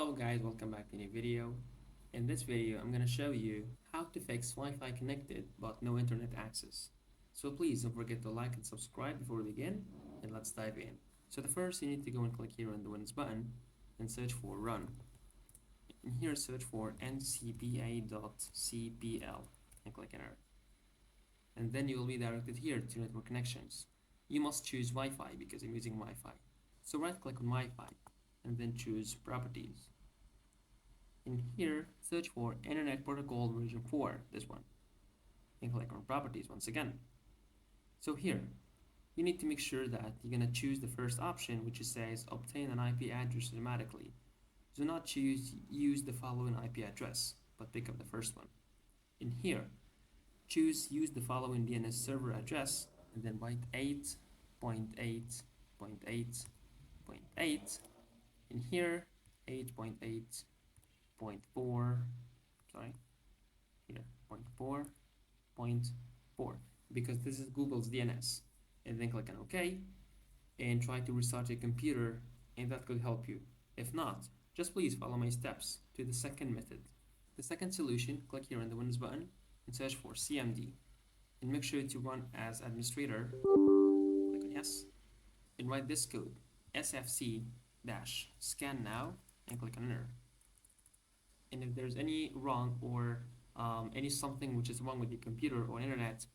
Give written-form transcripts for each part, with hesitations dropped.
Hello guys, welcome back to a new video. In this video, I'm gonna show you how to fix Wi-Fi connected but no internet access. So please don't forget to like and subscribe before we begin, and let's dive in. So the first, you need to go and click here on the Windows button and search for Run. And here search for ncpa.cpl and click Enter. And then you will be directed here to network connections. You must choose Wi-Fi because I'm using Wi-Fi. So right click on Wi-Fi and then choose Properties. In here, search for Internet Protocol version 4, this one, and click on Properties once again. So here, you need to make sure that you're gonna choose the first option, which says obtain an IP address automatically. Do not use the following IP address, but pick up the first one. In here, choose use the following DNS server address, and then write 8.8.8.8. In here, 8.8.4, sorry, here, 0.4.4, because this is Google's DNS. And then click on OK, and try to restart your computer, and that could help you. If not, just please follow my steps to the second method. The second solution, click here on the Windows button and search for CMD, and make sure to run as administrator. Click on yes, and write this code, sfc-scan now, and click on enter. And if there's any wrong or any something which is wrong with your computer or internet,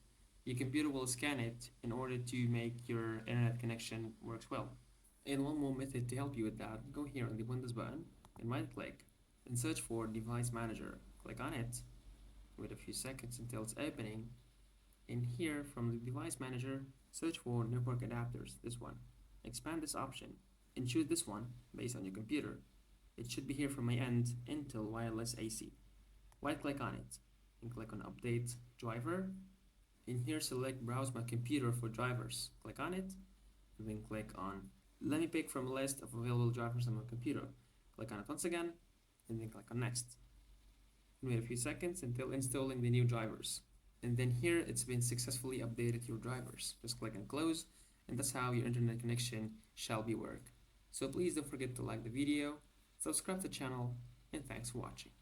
your computer will scan it in order to make your internet connection works well. And one more method to help you with that, go here on the Windows button and right click and search for Device Manager. Click on it, wait a few seconds until it's opening. In here from the Device Manager, search for Network Adapters, this one. Expand this option and choose this one based on your computer. It should be here from my end, Intel Wireless AC. Right click on it and click on Update Driver. In here select Browse my computer for drivers. Click on it and then click on Let me pick from a list of available drivers on my computer. Click on it once again and then click on Next. And wait a few seconds until installing the new drivers. And then here it's been successfully updated your drivers. Just click on Close, and that's how your internet connection shall be work. So please don't forget to like the video, subscribe to the channel, and thanks for watching.